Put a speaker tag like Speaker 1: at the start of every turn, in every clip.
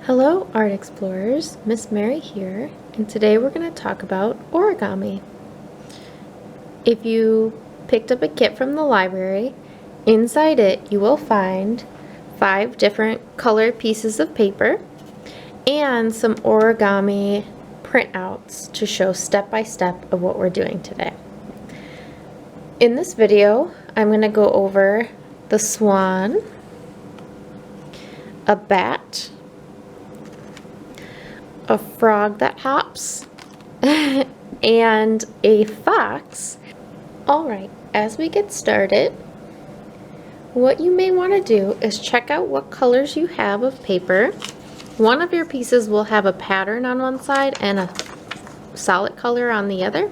Speaker 1: Hello Art Explorers, Miss Mary here, and today we're going to talk about origami. If you picked up a kit from the library, inside it you will find 5 different colored pieces of paper and some origami printouts to show step by step of what we're doing today. In this video, I'm going to go over the swan, a bat, a frog that hops, and a fox. Alright, as we get started, what you may want to do is check out what colors you have of paper. One of your pieces will have a pattern on one side and a solid color on the other.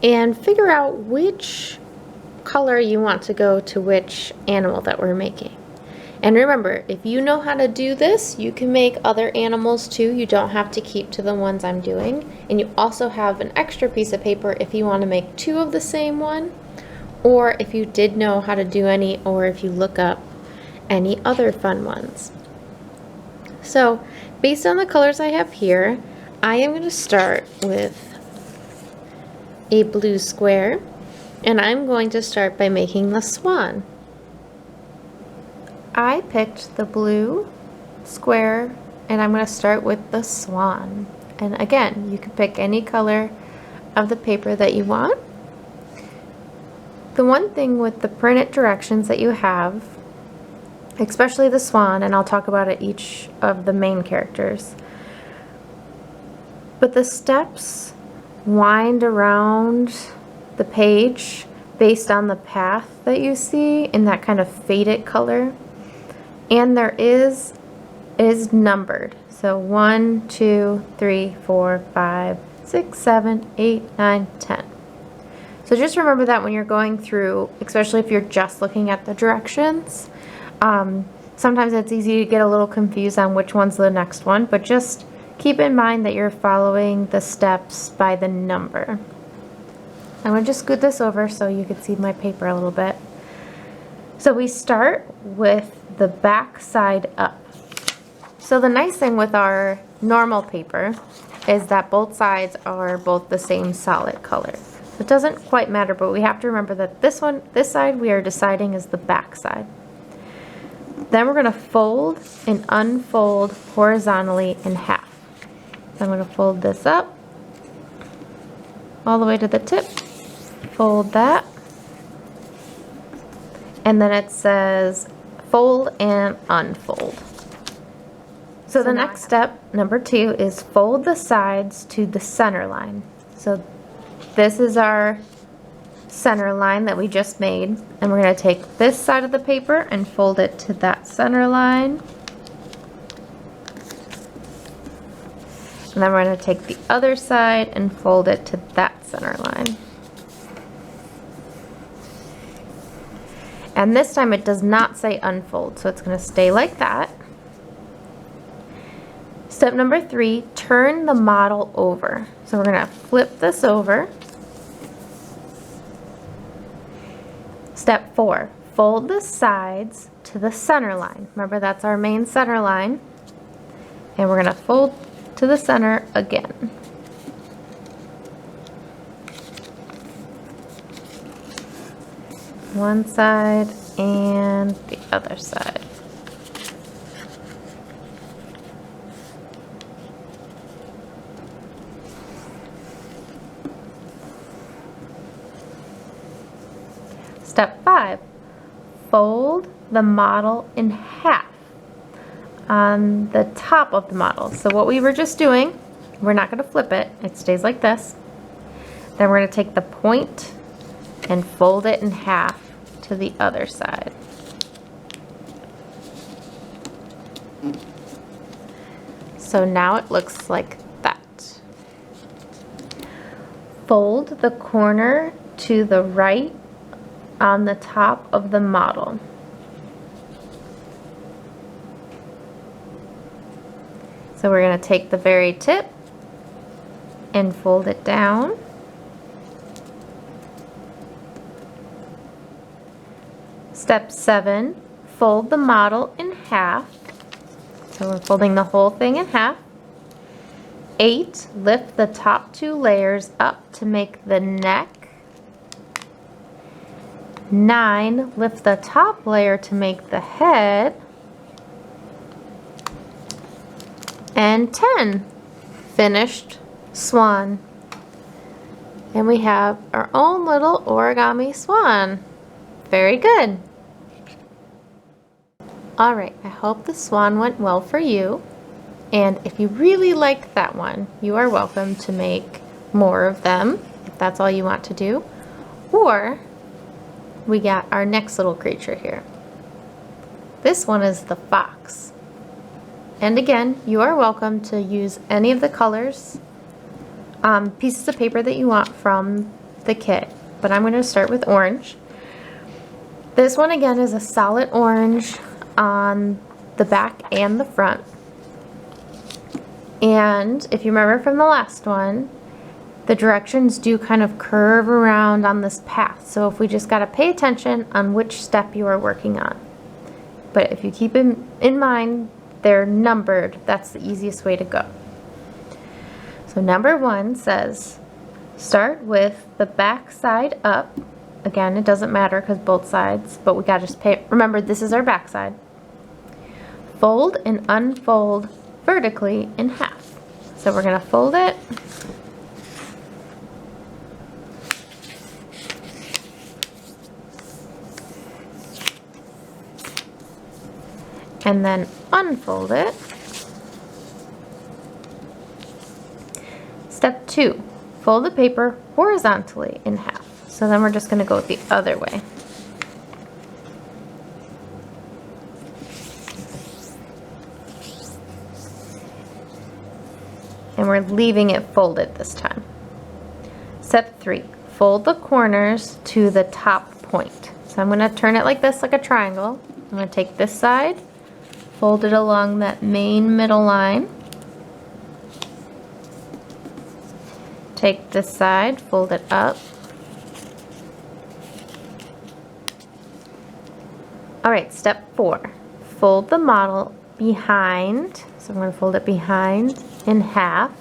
Speaker 1: And figure out which color you want to go to which animal that we're making. And remember, if you know how to do this, you can make other animals too. You don't have to keep to the ones I'm doing. And you also have an extra piece of paper if you want to make 2 of the same one, or if you did know how to do any, or if you look up any other fun ones. So, based on the colors I have here, I am going to start with a blue square, and I'm going to start by making the swan. I picked the blue square and I'm going to start with the swan. And again, you can pick any color of the paper that you want. The one thing with the printed directions that you have, especially the swan, and I'll talk about it each of the main characters, but the steps wind around the page based on the path that you see in that kind of faded color. And it is numbered. So 1, 2, 3, 4, 5, 6, 7, 8, 9, 10. So just remember that when you're going through, especially if you're just looking at the directions. Sometimes it's easy to get a little confused on which one's the next one, but just keep in mind that you're following the steps by the number. I'm going to just scoot this over so you can see my paper a little bit. So we start with the back side up. So the nice thing with our normal paper is that both sides are both the same solid color. It doesn't quite matter, but we have to remember that this side we are deciding is the back side. Then we're going to fold and unfold horizontally in half. So I'm going to fold this up all the way to the tip, fold that, and then it says fold and unfold. So the next step, number 2, is fold the sides to the center line. So this is our center line that we just made, and we're going to take this side of the paper and fold it to that center line. And then we're going to take the other side and fold it to that center line. And this time it does not say unfold, so it's going to stay like that. Step number 3, turn the model over. So we're going to flip this over. Step 4, fold the sides to the center line. Remember, that's our main center line. And we're going to fold to the center again. One side and the other side. Step 5, fold the model in half on the top of the model. So what we were just doing, we're not going to flip it, it stays like this. Then we're going to take the point and fold it in half to the other side. So now it looks like that. Fold the corner to the right on the top of the model. So we're going to take the very tip and fold it down. Step 7, fold the model in half So we're folding the whole thing in half. 8, lift the top 2 layers up to make the neck. 9, lift the top layer to make the head. And 10, finished swan. And we have our own little origami swan. Very good. All right, I hope the swan went well for you. And if you really liked that one, you are welcome to make more of them, if that's all you want to do. Or we got our next little creature here. This one is the fox. And again, you are welcome to use any of the colors, pieces of paper that you want from the kit. But I'm going to start with orange. This one again is a solid orange on the back and the front. And if you remember from the last one, the directions do kind of curve around on this path. So if we just got to pay attention on which step you are working on. But if you keep in mind, they're numbered. That's the easiest way to go. So number 1 says, start with the back side up. Again, it doesn't matter because both sides, but we got to just remember this is our back side. Fold and unfold vertically in half. So we're going to fold it. And then unfold it. Step 2, fold the paper horizontally in half. So then we're just going to go the other way. And we're leaving it folded this time. Step 3, fold the corners to the top point. So I'm going to turn it like this, like a triangle. I'm going to take this side, fold it along that main middle line. Take this side, fold it up. All right, step 4, fold the model behind. So I'm going to fold it behind in half.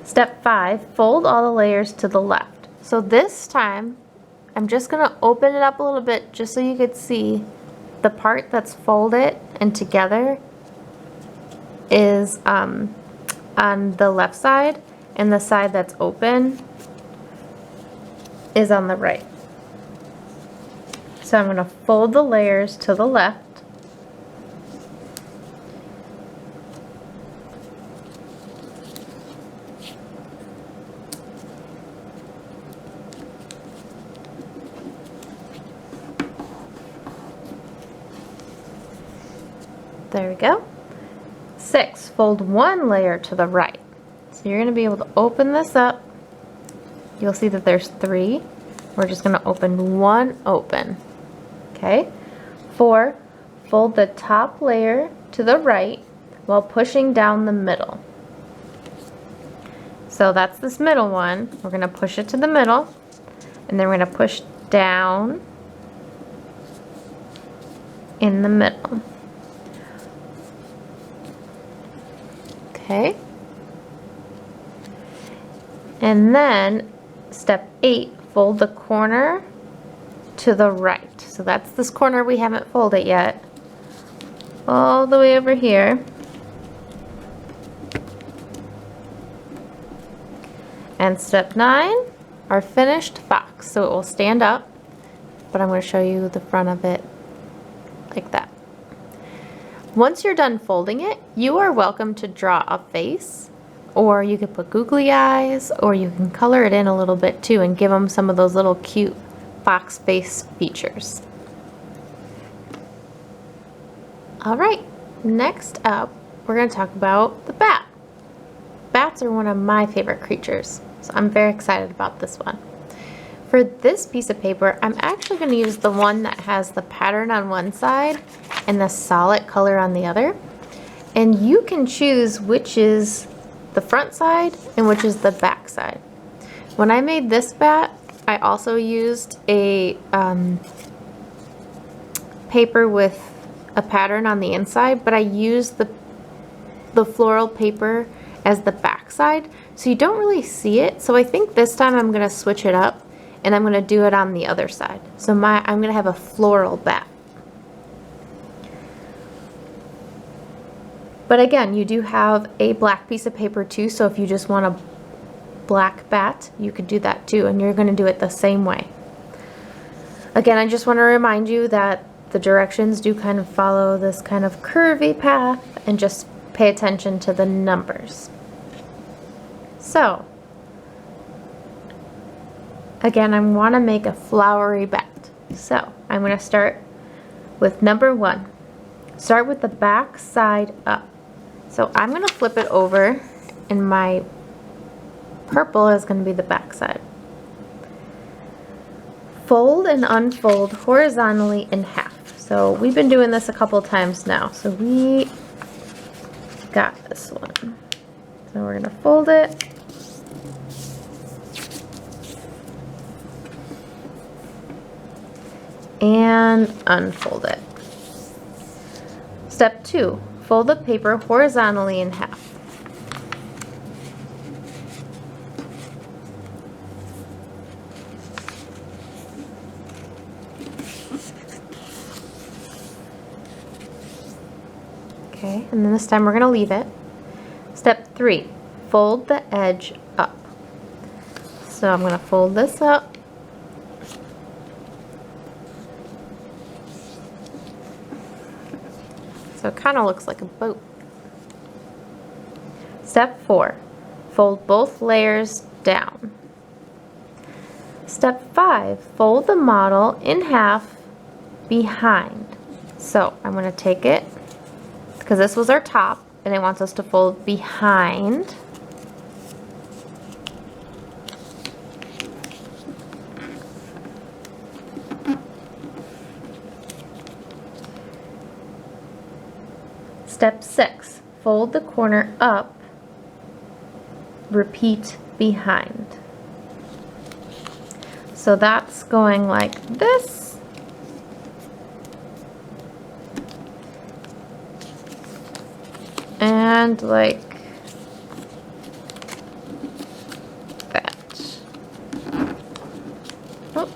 Speaker 1: Step 5, fold all the layers to the left. So this time, I'm just going to open it up a little bit just so you could see the part that's folded and together is on the left side, and the side that's open is on the right. So I'm going to fold the layers to the left. There we go. 6, fold one layer to the right. So you're going to be able to open this up. You'll see that there's 3. We're just going to open one open. Okay. 4, fold the top layer to the right while pushing down the middle. So that's this middle one. We're going to push it to the middle, and then we're going to push down in the middle. Okay. And then step 8, fold the corner to the right. So that's this corner we haven't folded yet. All the way over here. And step 9, our finished fox. So it will stand up, but I'm going to show you the front of it like that. Once you're done folding it, you are welcome to draw a face, or you could put googly eyes, or you can color it in a little bit too and give them some of those little cute fox face features. All right, next up, we're going to talk about the bat. Bats are one of my favorite creatures, so I'm very excited about this one. For this piece of paper, I'm actually going to use the one that has the pattern on one side and the solid color on the other. And you can choose which is the front side and which is the back side. When I made this bat, I also used a paper with a pattern on the inside, but I use the floral paper as the back side, so you don't really see it. So I think this time I'm gonna switch it up and I'm gonna do it on the other side. So I'm gonna have a floral bat. But again, you do have a black piece of paper too, so if you just want a black bat, you could do that too, and you're gonna do it the same way. Again, I just wanna remind you that the directions do kind of follow this kind of curvy path, and just pay attention to the numbers. So, again, I wanna make a flowery bat. So, I'm gonna start with number 1. Start with the back side up. So I'm gonna flip it over, and my purple is gonna be the back side. Fold and unfold horizontally in half. So we've been doing this a couple times now. So we got this one. So we're gonna fold it. And unfold it. Step 2, fold the paper horizontally in half. Okay, and then this time we're going to leave it. Step 3, fold the edge up. So I'm going to fold this up. So it kind of looks like a boat. Step 4, fold both layers down. Step 5, fold the model in half behind. So I'm going to take it, because this was our top, and it wants us to fold behind. Step 6, fold the corner up, repeat behind. So that's going like this. And like that. Oh,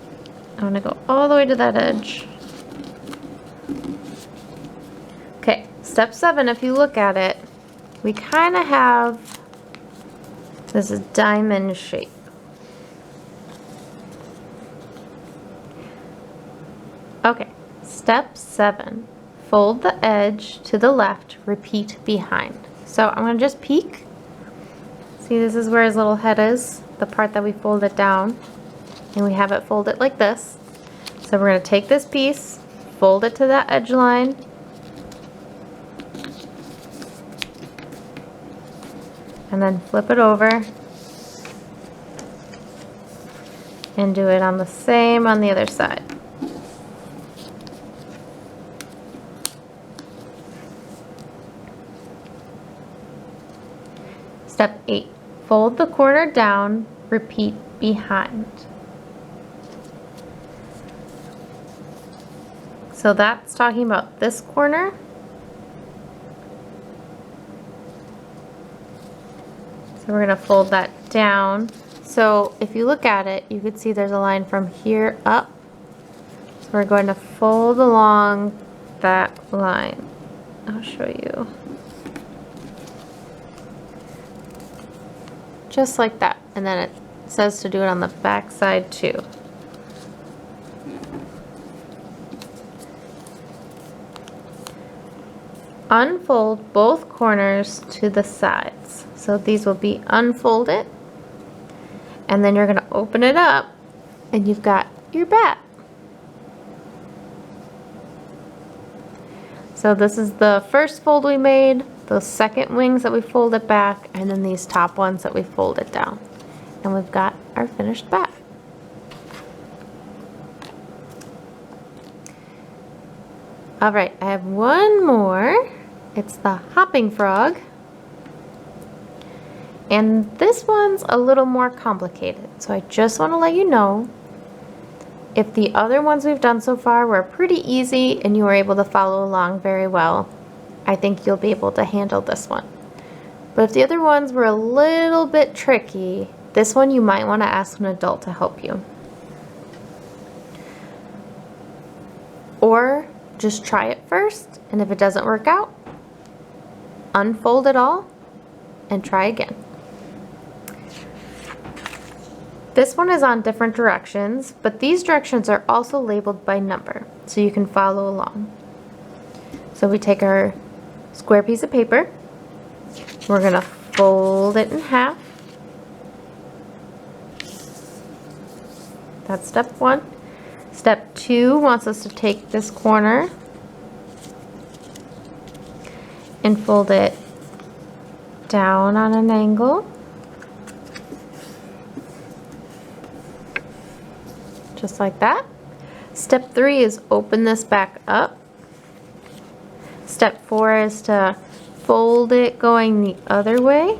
Speaker 1: I want to go all the way to that edge. Okay, step 7, if you look at it, we kind of have this diamond shape. Okay, step 7, fold the edge to the left, repeat behind. So I'm going to just peek. See, this is where his little head is, the part that we folded down, and we have it folded like this. So we're going to take this piece, fold it to that edge line, and then flip it over and do it on the same on the other side. Step 8, fold the corner down, repeat behind. So that's talking about this corner. So we're going to fold that down. So if you look at it, you can see there's a line from here up. So we're going to fold along that line. I'll show you. Just like that. And then it says to do it on the back side too. Unfold both corners to the sides. So these will be unfolded. And then you're going to open it up and you've got your bat. So this is the first fold we made, the second wings that we folded back, and then these top ones that we folded down. And we've got our finished bat. All right, I have one more. It's the hopping frog. And this one's a little more complicated. So I just want to let you know, If the other ones we've done so far were pretty easy and you were able to follow along very well, I think you'll be able to handle this one. But if the other ones were a little bit tricky, this one you might want to ask an adult to help you. Or just try it first, and if it doesn't work out, unfold it all and try again. This one is on different directions, but these directions are also labeled by number, so you can follow along. So we take our square piece of paper, we're gonna fold it in half. That's step one. Step two wants us to take this corner and fold it down on an angle. Just like that. Step three is open this back up. Step four is to fold it going the other way.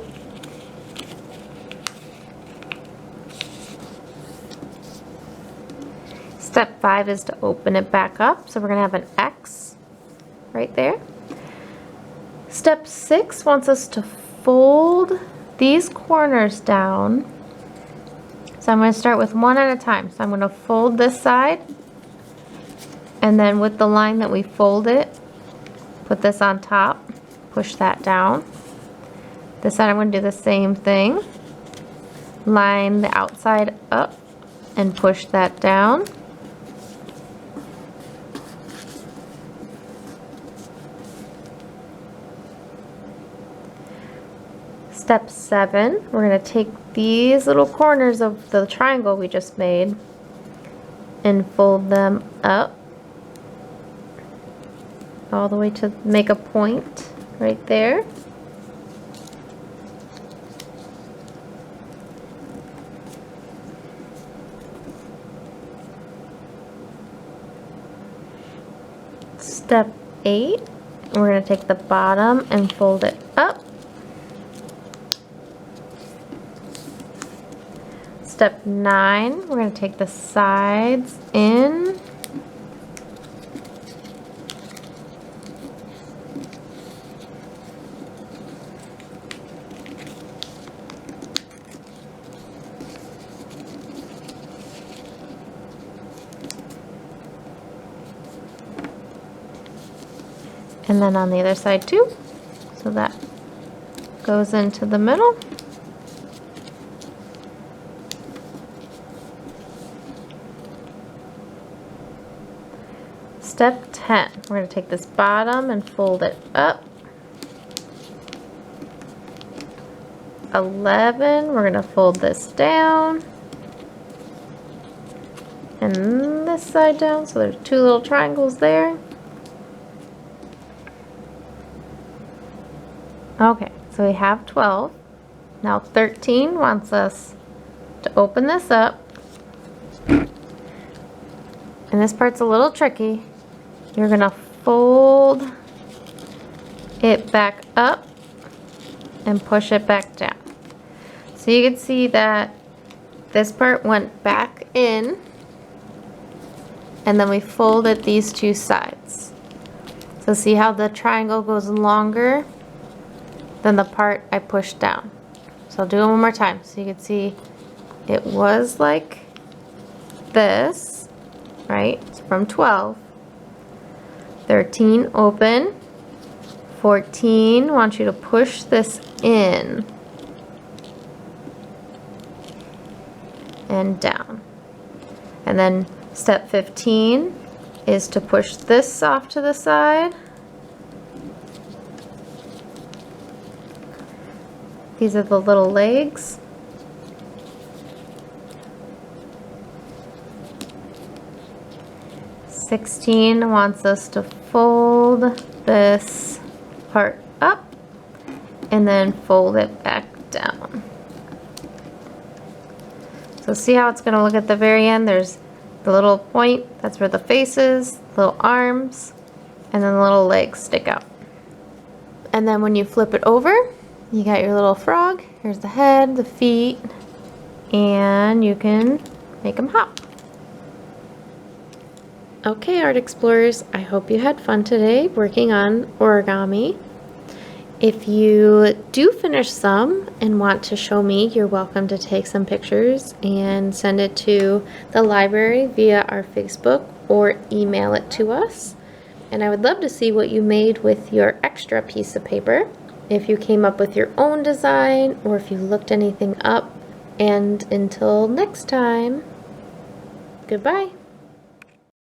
Speaker 1: Step five is to open it back up. So we're gonna have an X right there. Step six wants us to fold these corners down. So I'm going to start with one at a time. So I'm going to fold this side, and then with the line that we folded, put this on top, push that down. This side I'm going to do the same thing. Line the outside up and push that down. Step seven, we're going to take these little corners of the triangle we just made and fold them up all the way to make a point right there. Step eight, we're going to take the bottom and fold it up. Step 9, we're going to take the sides in. And then on the other side too. So that goes into the middle. Step 10, we're going to take this bottom and fold it up. 11, we're going to fold this down. And this side down, so there's two little triangles there. Okay, so we have 12. Now 13 wants us to open this up. And this part's a little tricky. You're going to fold it back up and push it back down. So you can see that this part went back in, and then we folded these two sides. So see how the triangle goes longer than the part I pushed down. So I'll do it one more time so you can see it was like this, right? It's from 12. 13, open. 14, want you to push this in and down. And then step 15 is to push this off to the side. These are the little legs. Sixteen wants us to fold this part up and then fold it back down. So see how it's going to look at the very end? There's the little point, that's where the face is, little arms, and then the little legs stick out. And then when you flip it over, you got your little frog. Here's the head, the feet, and you can make them hop. Okay, art explorers, I hope you had fun today working on origami. If you do finish some and want to show me, you're welcome to take some pictures and send it to the library via our Facebook or email it to us. And I would love to see what you made with your extra piece of paper, if you came up with your own design or if you looked anything up. And until next time, goodbye.